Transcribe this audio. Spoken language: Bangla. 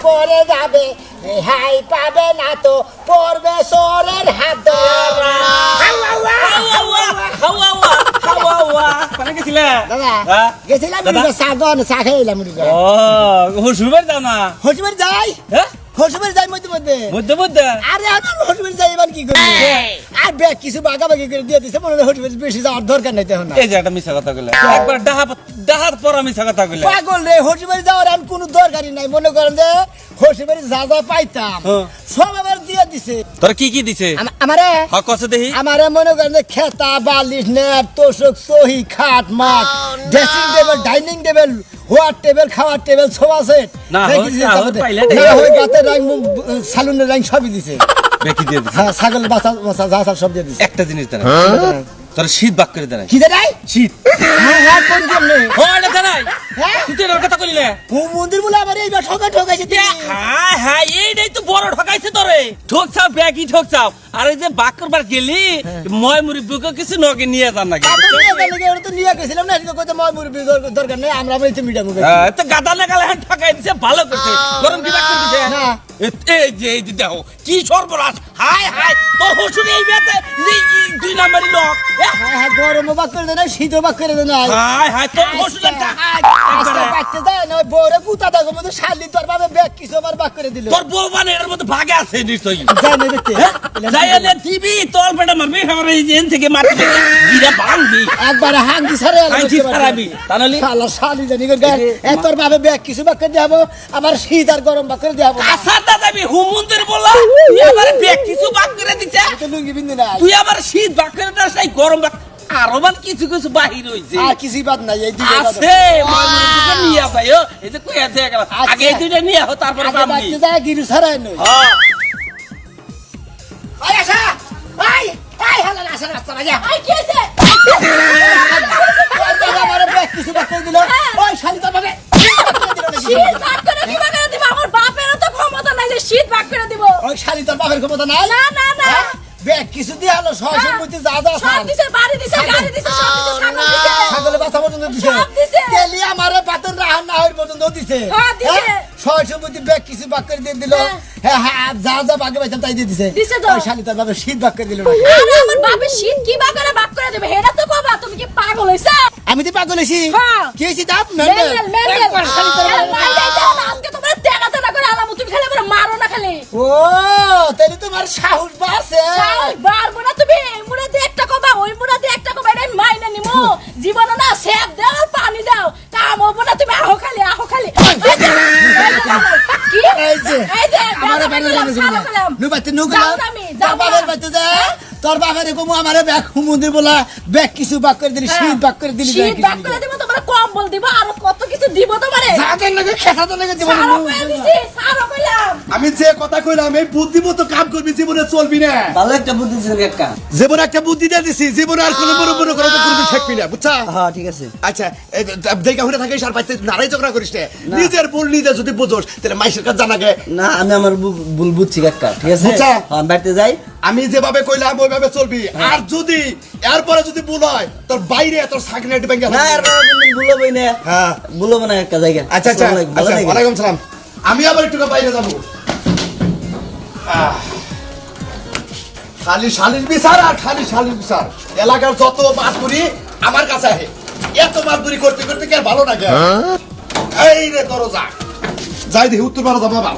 পরে যাবে হাই পাবে না তো পড়বে সোরের হাত ধরে দাদা গেছিলাম চা দোকানে চা খাইলাম হসুরবাড়ি যাও না হসুবাড়ি যাই হসুবাড়ি যাই মধ্যে মধ্যে মধ্যে আরে আমি হসুবাড়ি যাই এবার কি করি আর ব্যাগ কিছু বাগাবাগি করে দিয়ে দিছে মনে হয় হসুবাড়ি বেশি যাওয়ার দরকার নাই তখন এই যে একটা মিছা কথা কইলে একবার ডাহাত পরা মিছা কথা কইলে পাগল রে হসুবাড়ি যাওয়ার আমি কোনো দরকারই নাই মনে করেন যে হসুবাড়ি যা যা পাইতাম সব আমার দিয়ে দিছে তোর কি কি দিছে আমারে হ্যাঁ কসে দেখি আমারে মনে করেন যে খেতা বালিশ নেট তোষক সহি খাট মাট ড্রেসিং টেবিল ডাইনিং টেবিল হোয়ার টেবিল খাওয়ার টেবিল সোফা সেট না হয় গাতের রং সালুনের রং সবই দিছে বেকি দিয়ে দিছে হ্যাঁ ছাগলের বাচ্চা যা সব দিয়ে দিছে একটা জিনিস দাঁড়া তোর শীত বাক করে দাঁড়ায় কি দেয় শীত হ্যাঁ কোন কেমনে ওটা দাঁড়ায় হ্যাঁ তুই তোর কথা কইলে ও মন্দির বলে আবার এইবার ঠকাইছে হ্যাঁ হ্যাঁ এইটাই তো বড় ঠকাইছে তোরে ঠকছাও ব্যাগই ঠকছাও আর এই যে বাক করবার গেলি ময় মুরব্বিকে কিছু নগে নিয়ে যান নাকি তো নিয়ে গেছিলাম না এদিকে কইতে মই মুরব্বি দরকার নেই আমরা এই তো মিটামু তো গাদা লাগালে ঠকাই দিছে ভালো করছে গরম কি বাক করে দিছে না এই যে দেখো কি সর্বনাশ হাই হাই তোর হসুর এই বেতে দুই নাম্বারই লোক হ্যাঁ গরমও বাক করে দেয় না শীতও বাক করে দেয় না হাই হাই তোর হসুর বাচ্চা যায় না বড় গুতা দাগো মতো শালি তোর বাবা ব্যাগ কিছু আবার বাক করে দিল তোর বউ মানে এর মধ্যে ভাগে আছে নিশ্চয়ই যায় না দেখতে যাই এনে টিভি তোর বেটা মারবি আমার এই জেন থেকে মারতে গিরা ভাঙবি একবার হাঙ্গি ছাড়ে হাঙ্গি ছাড়াবি তাহলে শালা শালি জানি তোর বাবা ব্যাগ কিছু বাক করে দেব আবার শীত আর গরম বাক করে দেব আচ্ছা দাদাবি হুমুন্দের বলা তুই আমার ব্যাগ কিছু বাক করে দিছে তো লুঙ্গি বিন্দু না তুই আমার শীত বাক করে দাস নাই গরম বাক আরো মান কিছু কিছু বাহির হইছে আর কিছুই বাদ নাই এই দুইটা আছে মামুকে নিয়ে যাই এই যে কই আছে গেল আগে এই দুইটা নিয়ে আহ তারপরে আগে বামনি বাচ্চা যায় গিরু ছাড়াই নই হ্যাঁ আই আসা আই হালা আসা রাস্তা বাজা আই কি হইছে আমার ব্যাগ কিছু বাক করে দিল ওই শালি তোর বাবা শীত ভাগ করে কি ভাগ করে দিব আমার বাপেরও তো ক্ষমতা নাই যে শীত ভাগ করে দিব ওই শালি তোর বাবার ক্ষমতা নাই না না না ব্যাগ কিছু দিয়ে হলো সহসের মধ্যে যা যা সব দিছে বাড়ি দিছে গাড়ি দিছে সব দিছে ছাগল দিছে ছাগলের বাচ্চা পর্যন্ত দিছে সব দিছে। তেলি আমারে পাতর রাহান না হই পর্যন্ত দিছে হ্যাঁ, দিছে। সহসের মধ্যে ব্যাগ কিছু বাক করে দিয়ে দিল হ্যাঁ হ্যাঁ যা যা বাগে পাইতাম তাই দিয়ে দিছে দিছে তো। ওই শালি তোর বাবা শীত বাক করে দিল না আরে আমার বাপের শীত কি ভাগ করে ভাগ করে দেবে হেডা তো কবা তুমি কি পাগল হইছা আমি তো পাগল হইছি হ্যাঁ। কি হইছি তাপ মেন্ডেল একবার শালি তোর বাবা- আজকে তোমরা তেনা তেনা করে আলাম তুমি খালি আমার মারো না খালি ও তাহলে তোমার সাহস বাড়ছে বারবো না তুমি এই মুড়াতে একটা কবা ওই মুড়াতে একটা কবা এটা মাইনা নিমু জীবনে না সেব দাও আর পানি দাও কাম হবো না তুমি আহো খালি কি এই যে আমার বাড়ি যাবে না নুবাতে নুগলা তোর বাবার বাড়িতে যা তোর বাবার এরকম আমারে ব্যাগ হুমুন্দির বলা ব্যাগ কিছু বাক করে দিলি শীত বাক করে দিলি শীত বাক করে দিব তোমরা কম্বল দিব আর কত কিছু দিব তোমারে যাদের লাগে খেতা লাগে জীবন সারা কইয়া দিছি সারা কইলাম আমি যে কথা কইলাম এই বুদ্ধিমতো কাম করবি জীবনে চলবি না ভালো একটা বুদ্ধি দিছেন কাকা জীবনে একটা বুদ্ধি দিয়ে দিছি জীবনে আর কোনো বড় বড় করে করবি থাকবি না বুঝছা হ্যাঁ ঠিক আছে আচ্ছা দেখা হয়ে থাকিস আর পাইতে নারাই ঝগড়া করিস না নিজের ভুল নিজে যদি বুঝোস তাহলে মাইসের কাছে জানা গে না আমি আমার ভুল বুঝছি কাকা ঠিক আছে বুঝছা? হ্যাঁ বাড়িতে যাই আমি যেভাবে কইলাম ওইভাবে চলবি আর যদি এরপরে যদি ভুল হয় তোর বাইরে তোর সাকনেট ব্যাংকে না আর কোনদিন ভুলবই না হ্যাঁ ভুলবো না একটা জায়গা আচ্ছা আচ্ছা আসসালামু আলাইকুম, ভালো আচ্ছা থাকেন। ওয়ালাইকুম সালাম আমি আবার একটু বাইরে যাবো খালি শালির বিচার আর খালি শালির বিচার এলাকার যত মাতবুরি আমার কাছে আহে এত মাতবুরি করতে করতে কি আর ভালো লাগে এই রে দরজা যাই দেখি উত্তর পাড়া যাবো বাবা